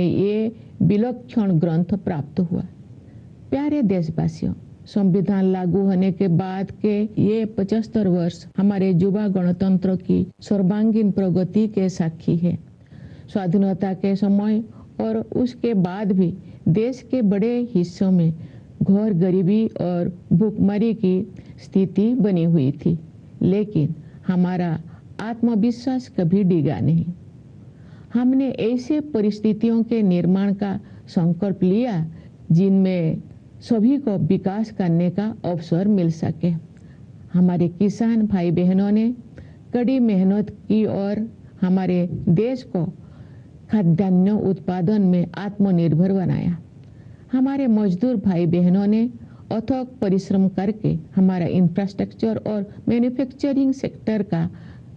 ये विलक्षण ग्रंथ प्राप्त हुआ। प्यारे देशवासियों, संविधान लागू होने के बाद के ये 75 वर्ष हमारे युवा गणतंत्र की सर्वांगीण प्रगति के साक्षी है। स्वाधीनता के समय और उसके बाद भी देश के बड़े हिस्सों में घोर गरीबी और भूखमरी की स्थिति बनी हुई थी, लेकिन हमारा आत्मविश्वास कभी डिगा नहीं। हमने ऐसे परिस्थितियों के निर्माण का संकल्प लिया जिनमें सभी को विकास करने का अवसर मिल सके। हमारे किसान भाई बहनों ने कड़ी मेहनत की और हमारे देश को खाद्यान्न उत्पादन में आत्मनिर्भर बनाया। हमारे मजदूर भाई बहनों ने अथक परिश्रम करके हमारा इंफ्रास्ट्रक्चर और मैन्युफैक्चरिंग सेक्टर का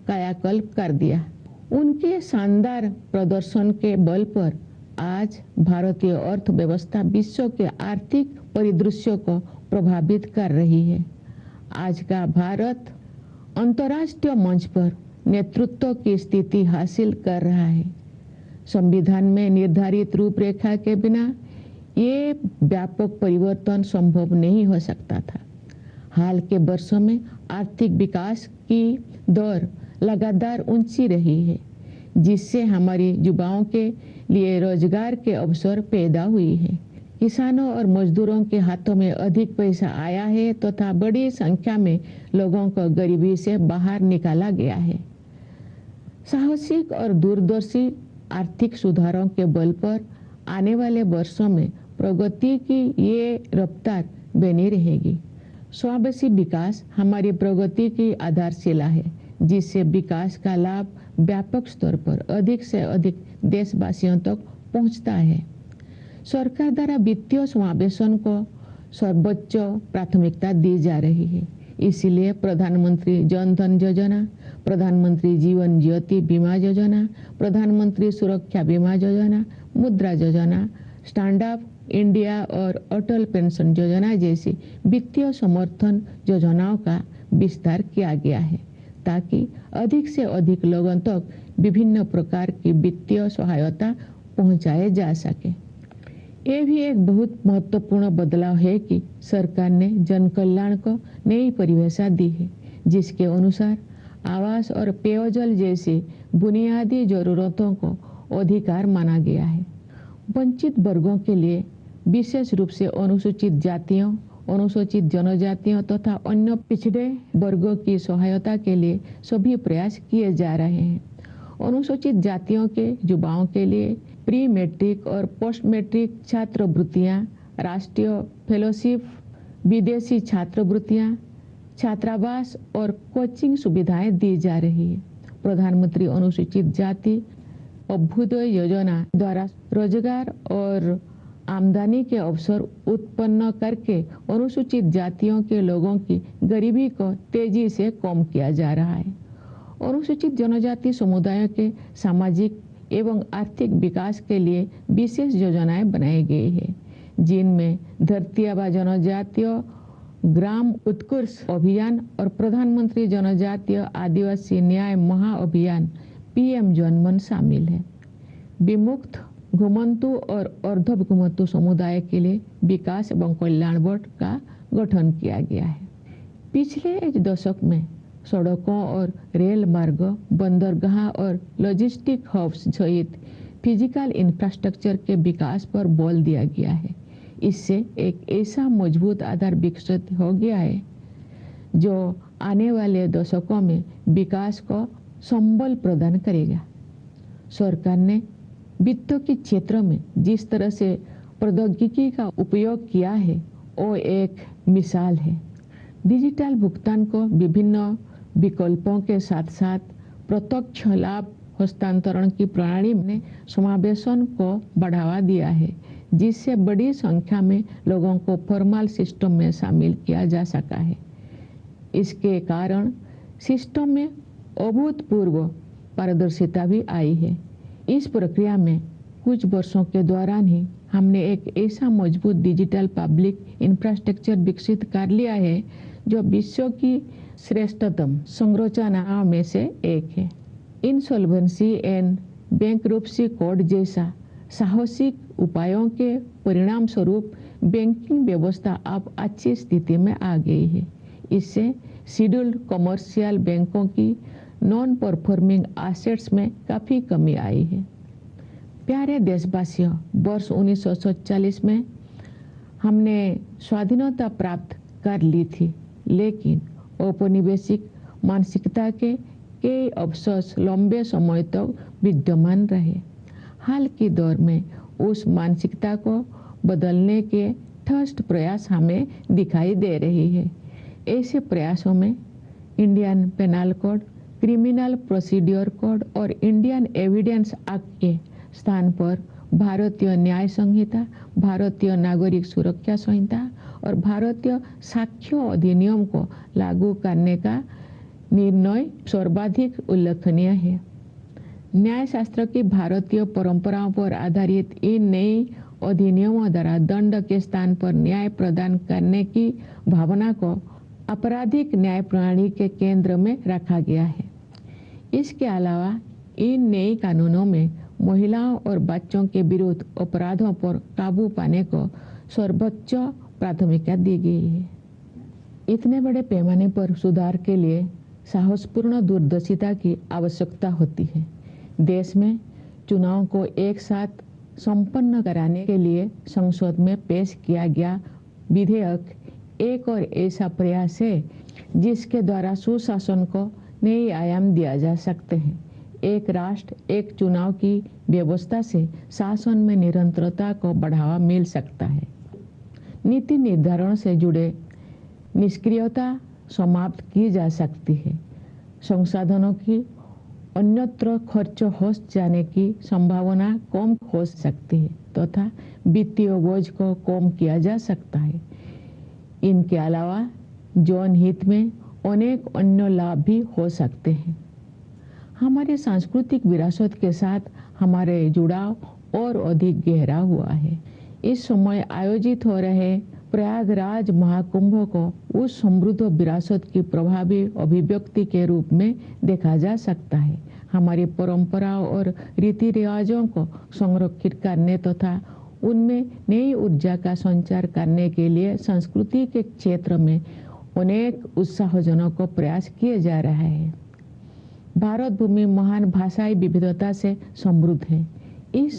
कायाकल्प कर दिया। उनके शानदार प्रदर्शन के बल पर आज भारतीय अर्थव्यवस्था विश्व के आर्थिक परिदृश्य को प्रभावित कर रही है। आज का भारत अंतर्राष्ट्रीय मंच पर नेतृत्व की स्थिति हासिल कर रहा है। संविधान में निर्धारित रूपरेखा के बिना ये व्यापक परिवर्तन संभव नहीं हो सकता था। हाल के वर्षों में आर्थिक विकास की दर लगातार ऊंची रही है, जिससे हमारी युवाओं के लिए रोजगार के अवसर पैदा हुई है। किसानों और मजदूरों के हाथों में अधिक पैसा आया है तथा बड़ी संख्या में लोगों को गरीबी से बाहर निकाला गया है। साहसिक और दूरदर्शी आर्थिक सुधारों के बल पर आने वाले वर्षों में प्रगति की ये रफ्तार बनी रहेगी। समावेशी विकास हमारी प्रगति की आधारशिला है, जिससे विकास का लाभ व्यापक स्तर पर अधिक से अधिक देशवासियों तक पहुंचता है। सरकार द्वारा वित्तीय समावेशन को सर्वोच्च प्राथमिकता दी जा रही है। इसलिए प्रधानमंत्री जन धन योजना, प्रधानमंत्री जीवन ज्योति बीमा योजना, प्रधानमंत्री सुरक्षा बीमा योजना, मुद्रा योजना, स्टैंड अप इंडिया और अटल पेंशन योजना जैसी वित्तीय समर्थन योजनाओं का विस्तार किया गया है, ताकि अधिक से अधिक लोगों तक विभिन्न प्रकार की वित्तीय सहायता पहुंचाए जा सके। ये भी एक बहुत महत्वपूर्ण बदलाव है कि सरकार ने जन कल्याण को नई परिभाषा दी है, जिसके अनुसार आवास और पेयजल जैसी बुनियादी जरूरतों को अधिकार माना गया है। वंचित वर्गों के लिए, विशेष रूप से अनुसूचित जातियों, अनुसूचित जनजातियों तथा अन्य पिछड़े वर्गों की सहायता के लिए सभी प्रयास किए जा रहे हैं। अनुसूचित जातियों के युवाओं के लिए प्री मैट्रिक और पोस्ट मैट्रिक छात्रवृत्तियां, राष्ट्रीय फेलोशिप, विदेशी छात्रवृत्तियां, छात्रावास और कोचिंग सुविधाएं दी जा रही है। प्रधानमंत्री अनुसूचित जाति अभ्युदय योजना द्वारा रोजगार और आमदनी के अवसर उत्पन्न करके अनुसूचित जातियों के लोगों की गरीबी को तेजी से कम किया जा रहा है। अनुसूचित जनजाति समुदायों के सामाजिक एवं आर्थिक विकास के लिए विशेष योजनाएं बनाई गई है, जिनमें धरती आबा जनजातीय ग्राम उत्कर्ष अभियान और प्रधानमंत्री जनजातीय आदिवासी न्याय महाअभियान PM जनमन शामिल है। विमुक्त घुमंतु और अर्ध घुमंतु समुदाय के लिए विकास एवं कल्याण बोर्ड का गठन किया गया है। पिछले एक दशक में सड़कों और रेल मार्ग, बंदरगाह और लॉजिस्टिक हब्स सहित फिजिकल इंफ्रास्ट्रक्चर के विकास पर बल दिया गया है। इससे एक ऐसा मजबूत आधार विकसित हो गया है जो आने वाले दशकों में विकास को संबल प्रदान करेगा। सरकार ने वित्त के क्षेत्र में जिस तरह से प्रौद्योगिकी का उपयोग किया है, वो एक मिसाल है। डिजिटल भुगतान को विभिन्न विकल्पों के साथ साथ प्रत्यक्ष लाभ हस्तांतरण की प्रणाली ने समावेशन को बढ़ावा दिया है, जिससे बड़ी संख्या में लोगों को फॉर्मल सिस्टम में शामिल किया जा सका है। इसके कारण सिस्टम में अभूतपूर्व पारदर्शिता भी आई है। इस प्रक्रिया में कुछ वर्षों के दौरान ही हमने एक ऐसा मजबूत डिजिटल पब्लिक इंफ्रास्ट्रक्चर विकसित कर लिया है जो विश्व की श्रेष्ठतम संरचनाओं में से एक है। इंसॉल्वेंसी एंड बैंक्रप्सी कोड जैसा साहसिक उपायों के परिणाम स्वरूप बैंकिंग व्यवस्था अब अच्छी स्थिति में आ गई है। इससे शेड्यूल्ड कमर्शियल बैंकों की नॉन परफॉर्मिंग एसेट्स में काफ़ी कमी आई है। प्यारे देशवासियों, वर्ष 1947 में हमने स्वाधीनता प्राप्त कर ली थी, लेकिन औपनिवेशिक मानसिकता के कई अवशेष लंबे समय तक विद्यमान रहे। हाल के दौर में उस मानसिकता को बदलने के ठोस प्रयास हमें दिखाई दे रही है। ऐसे प्रयासों में Indian penal code, criminal procedure code और इंडियन एविडेंस एक्ट के स्थान पर भारतीय न्याय संहिता, भारतीय नागरिक सुरक्षा संहिता और भारतीय साक्ष्य अधिनियम को लागू करने का निर्णय सर्वाधिक उल्लेखनीय है। न्याय शास्त्र की भारतीय परंपराओं पर आधारित इन नए अधिनियमों द्वारा दंड के स्थान पर न्याय प्रदान करने की भावना को आपराधिक न्याय प्रणाली के केंद्र में रखा गया है। इसके अलावा इन नए कानूनों में महिलाओं और बच्चों के विरुद्ध अपराधों पर काबू पाने को सर्वोच्च प्राथमिकता दी गई है। इतने बड़े पैमाने पर सुधार के लिए साहसपूर्ण दूरदर्शिता की आवश्यकता होती है। देश में चुनाव को एक साथ संपन्न कराने के लिए संसद में पेश किया गया विधेयक एक और ऐसा प्रयास है जिसके द्वारा सुशासन को नए आयाम दिया जा सकते हैं। एक राष्ट्र एक चुनाव की व्यवस्था से शासन में निरंतरता को बढ़ावा मिल सकता है। नीति निर्धारण से जुड़े निष्क्रियता समाप्त की जा सकती है। संसाधनों की अन्यत्र खर्च हो जाने की संभावना कम हो सकती है तथा वित्तीय बोझ को कम किया जा सकता है। इनके अलावा जन हित में अनेक अन्य लाभ भी हो सकते हैं। हमारे सांस्कृतिक विरासत के साथ हमारे जुड़ाव और अधिक गहरा हुआ है। इस समय आयोजित हो रहे प्रयागराज महाकुंभ को उस समृद्ध विरासत की प्रभावी अभिव्यक्ति के रूप में देखा जा सकता है। हमारी परंपराओं और रीति रिवाजों को संरक्षित करने तथा उनमें नई ऊर्जा का संचार करने के लिए संस्कृति के क्षेत्र में अनेक उत्साहजनक प्रयास किए जा रहे हैं। भारत भूमि महान भाषाई विविधता से समृद्ध है। इस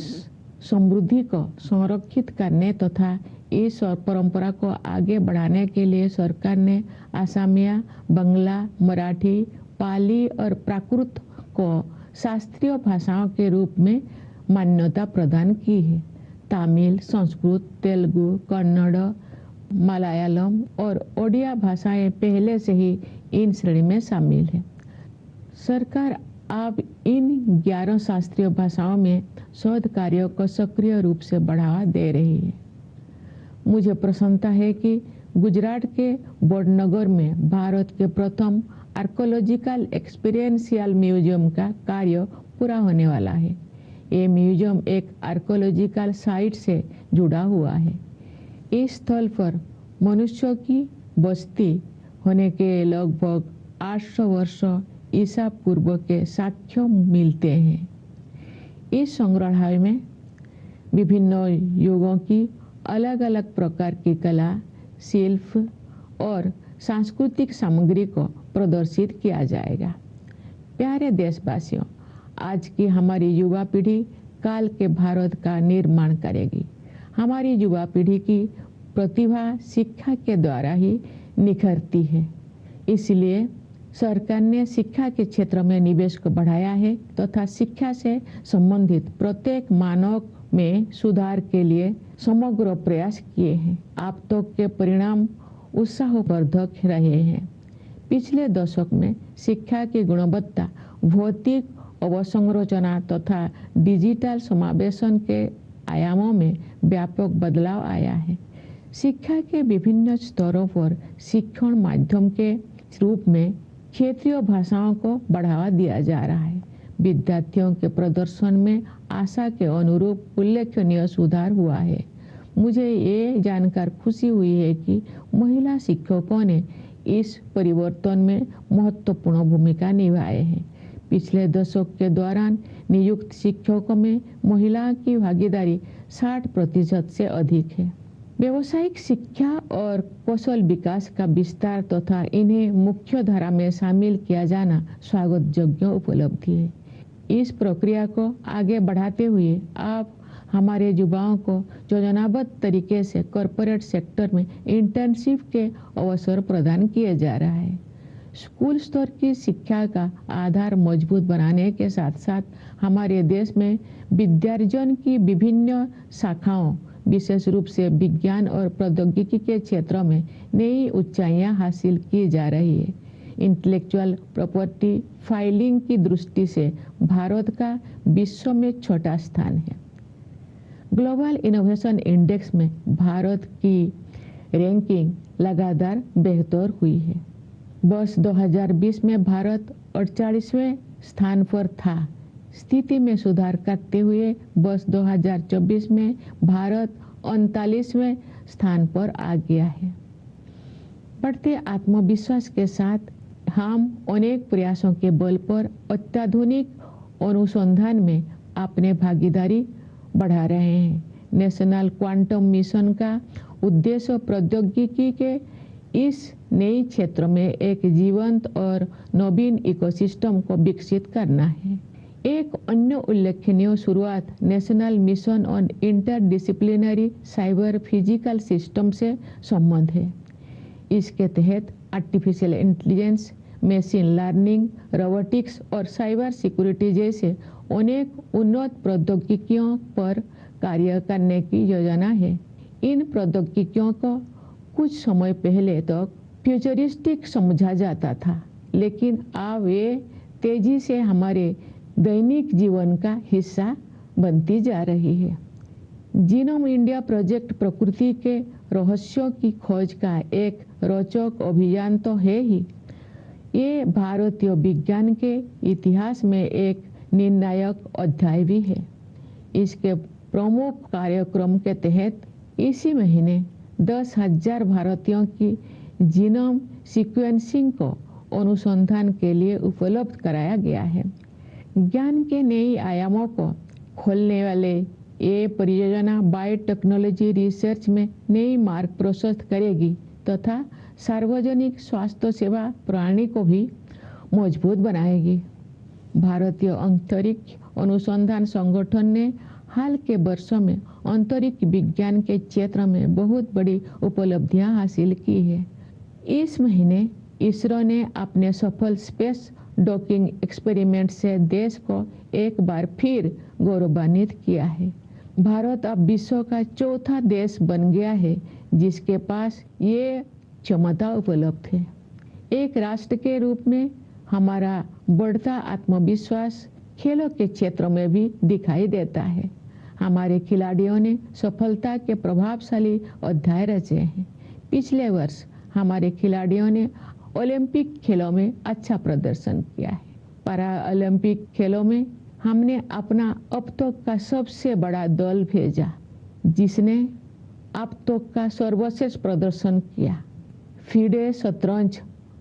समृद्धि को संरक्षित करने तथा इस परंपरा को आगे बढ़ाने के लिए सरकार ने असमिया, बंगला, मराठी, पाली और प्राकृत को शास्त्रीय भाषाओं के रूप में मान्यता प्रदान की है। तमिल, संस्कृत, तेलुगु, कन्नड़, मलयालम और ओडिया भाषाएं पहले से ही इन श्रेणी में शामिल है। सरकार अब इन 11 शास्त्रीय भाषाओं में शोध कार्यों को सक्रिय रूप से बढ़ावा दे रही है। मुझे प्रसन्नता है कि गुजरात के वडनगर में भारत के प्रथम आर्कोलॉजिकल एक्सपीरियंशियल म्यूजियम का कार्य पूरा होने वाला है। ये म्यूजियम एक आर्कोलॉजिकल साइट से जुड़ा हुआ है। इस स्थल पर मनुष्यों की बस्ती होने के लगभग 800 वर्ष ईसा पूर्व के साक्ष्य मिलते हैं। इस संग्रहालय में विभिन्न युगों की अलग अलग प्रकार की कला, शिल्प और सांस्कृतिक सामग्री को प्रदर्शित किया जाएगा। प्यारे देशवासियों, आज की हमारी युवा पीढ़ी काल के भारत का निर्माण करेगी। हमारी युवा पीढ़ी की प्रतिभा शिक्षा के द्वारा ही निखरती है। इसलिए सरकार ने शिक्षा के क्षेत्र में निवेश को बढ़ाया है तथा शिक्षा से संबंधित प्रत्येक मानक में सुधार के लिए समग्र प्रयास किए हैं। अब तक के परिणाम उत्साहवर्धक रहे हैं। पिछले दशक में शिक्षा की गुणवत्ता, भौतिक अवसंरचना तथा डिजिटल समावेशन के आयामों में व्यापक बदलाव आया है। शिक्षा के विभिन्न स्तरों पर शिक्षण माध्यम के रूप में क्षेत्रीय भाषाओं को बढ़ावा दिया जा रहा है। विद्यार्थियों के प्रदर्शन में आशा के अनुरूप उल्लेखनीय सुधार हुआ है। मुझे ये जानकर खुशी हुई है कि महिला शिक्षकों ने इस परिवर्तन में महत्वपूर्ण भूमिका निभाई है। पिछले दशक के दौरान नियुक्त शिक्षकों में महिलाओं की भागीदारी 60% से अधिक है। व्यावसायिक शिक्षा और कौशल विकास का विस्तार तथा इन्हें मुख्य धारा में शामिल किया जाना स्वागत योग्य उपलब्धि है। इस प्रक्रिया को आगे बढ़ाते हुए आप हमारे युवाओं को योजनाबद्ध तरीके से कॉरपोरेट सेक्टर में इंटर्नशिप के अवसर प्रदान किए जा रहा है। स्कूल स्तर की शिक्षा का आधार मजबूत बनाने के साथ साथ हमारे देश में विद्यार्जन की विभिन्न शाखाओं, विशेष रूप से विज्ञान और प्रौद्योगिकी के क्षेत्रों में नई ऊंचाइयां हासिल की जा रही है। इंटेलेक्चुअल प्रॉपर्टी फाइलिंग की दृष्टि से भारत का विश्व में छोटा स्थान है। ग्लोबल इनोवेशन इंडेक्स में भारत की रैंकिंग लगातार बेहतर हुई है। वर्ष 2020 में भारत 48वें स्थान पर था। स्थिति में सुधार करते हुए वर्ष 2024 में भारत 39वें स्थान पर आ गया है। बढ़ते आत्मविश्वास के साथ हम अनेक प्रयासों के बल पर अत्याधुनिक अनुसंधान में अपने भागीदारी बढ़ा रहे हैं। नेशनल क्वांटम मिशन का उद्देश्य प्रौद्योगिकी के इस नए क्षेत्र में एक जीवंत और नवीन इकोसिस्टम को विकसित करना है। एक अन्य उल्लेखनीय शुरुआत national mission on interdisciplinary cyber physical system से संबंध है। इसके तहत artificial intelligence, machine learning, robotics और साइबर सिक्योरिटी जैसे अनेक उन्नत प्रौद्योगिकियों पर कार्य करने की योजना है। इन प्रौद्योगिकियों को कुछ समय पहले तक फ्यूचरिस्टिक समझा जाता था, लेकिन अब ये तेजी से हमारे दैनिक जीवन का हिस्सा बनती जा रही है। जीनोम इंडिया प्रोजेक्ट प्रकृति के रहस्यों की खोज का एक रोचक अभियान तो है ही, ये भारतीय विज्ञान के इतिहास में एक निर्णायक अध्याय भी है। इसके प्रमुख कार्यक्रम के तहत इसी महीने 10,000 भारतीयों की जीनोम सीक्वेंसिंग को अनुसंधान के लिए उपलब्ध कराया गया है। ज्ञान के नए आयामों को खोलने वाले ये परियोजना बायोटेक्नोलॉजी रिसर्च में नई मार्ग प्रशस्त करेगी तथा सार्वजनिक स्वास्थ्य सेवा प्रणाली को भी मजबूत बनाएगी। भारतीय अंतरिक्ष अनुसंधान संगठन ने हाल के वर्षों में अंतरिक्ष विज्ञान के क्षेत्र में बहुत बड़ी उपलब्धियां हासिल की है। इस महीने इसरो ने अपने सफल स्पेस डॉकिंग एक्सपेरिमेंट से देश को एक बार फिर गौरवान्वित किया है। भारत अब विश्व का चौथा देश बन गया है जिसके पास ये क्षमता उपलब्ध है। एक राष्ट्र के रूप में हमारा बढ़ता आत्मविश्वास खेलों के क्षेत्र में भी दिखाई देता है। हमारे खिलाड़ियों ने सफलता के प्रभावशाली अध्याय रचे हैं। पिछले वर्ष हमारे खिलाड़ियों ने ओलंपिक खेलों में अच्छा प्रदर्शन किया है। पैरा ओलंपिक खेलों में हमने अपना अब तक का सबसे बड़ा दल भेजा जिसने अब तक का सर्वश्रेष्ठ प्रदर्शन किया। फीडे शतरंज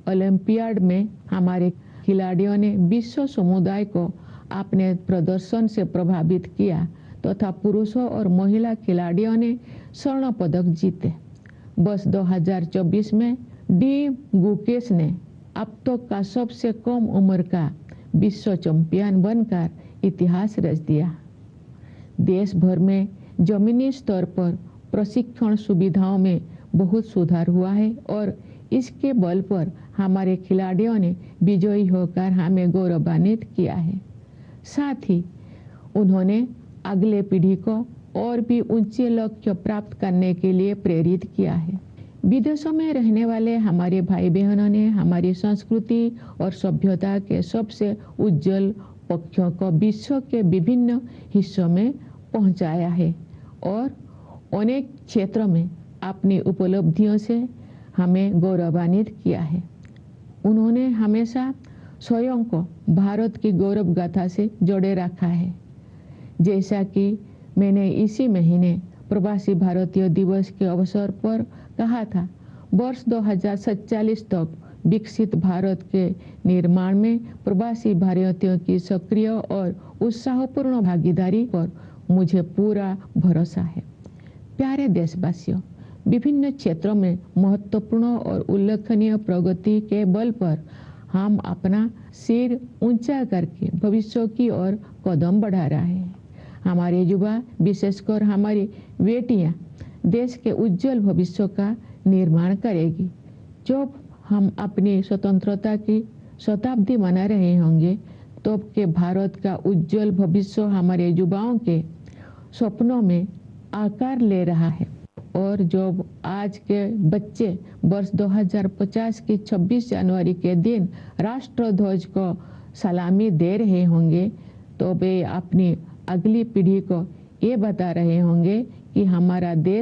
ओलंपियाड में हमारे खिलाड़ियों ने विश्व समुदाय को अपने प्रदर्शन से प्रभावित किया तथा पुरुषों और महिला खिलाड़ियों ने स्वर्ण पदक जीते। वर्ष 2024 में डी गुकेश ने अब तक का सबसे कम उम्र का विश्व चैंपियन बनकर इतिहास रच दिया। देश भर में जमीनी स्तर पर प्रशिक्षण सुविधाओं में बहुत सुधार हुआ है और इसके बल पर हमारे खिलाड़ियों ने विजयी होकर हमें गौरवान्वित किया है। साथ ही उन्होंने अगले पीढ़ी को और भी ऊंचे लक्ष्य प्राप्त करने के लिए प्रेरित किया है। विदेशों में रहने वाले हमारे भाई बहनों ने हमारी संस्कृति और सभ्यता के सबसे उज्जवल पक्षों को विश्व के विभिन्न हिस्सों में पहुंचाया है और अनेक क्षेत्रों में अपनी उपलब्धियों से हमें गौरवान्वित किया है। उन्होंने हमेशा स्वयं को भारत की गौरव गाथा से जोड़े रखा है। जैसा कि मैंने इसी महीने प्रवासी भारतीय दिवस के अवसर पर कहा था, वर्ष 2047 तक विकसित भारत के निर्माण में प्रवासी भारतीयों की सक्रिय और उत्साहपूर्ण भागीदारी पर मुझे पूरा भरोसा है। प्यारे देशवासियों, विभिन्न क्षेत्रों में महत्वपूर्ण और उल्लेखनीय प्रगति के बल पर हम अपना सिर ऊंचा करके भविष्य की ओर कदम बढ़ा रहे हैं। हमारे युवा, विशेषकर हमारी बेटियां, देश के उज्जवल भविष्य का निर्माण करेगी। जब हम अपनी स्वतंत्रता की शताब्दी मना रहे होंगे, तब के भारत का उज्जवल भविष्य हमारे युवाओं के सपनों में आकार ले रहा है। और जब आज के बच्चे वर्ष 2050 की 26 जनवरी के दिन राष्ट्रध्वज को सलामी दे रहे होंगे, तो वे अपनी अगली पीढ़ी को ये बता रहे होंगे कि हमारा देश